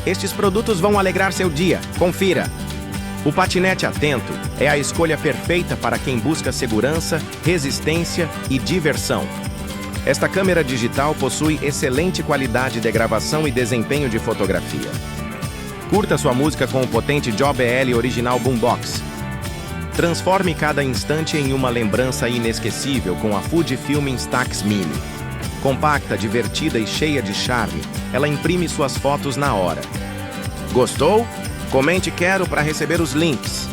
Estes produtos vão alegrar seu dia. Confira! O patinete Atento é a escolha perfeita para quem busca segurança, resistência e diversão. Esta câmera digital possui excelente qualidade de gravação e desempenho de fotografia. Curta sua música com o potente JBL Original Boombox. Transforme cada instante em uma lembrança inesquecível com a Fujifilm Instax Mini. Compacta, divertida e cheia de charme, ela imprime suas fotos na hora. Gostou? Comente "quero" para receber os links.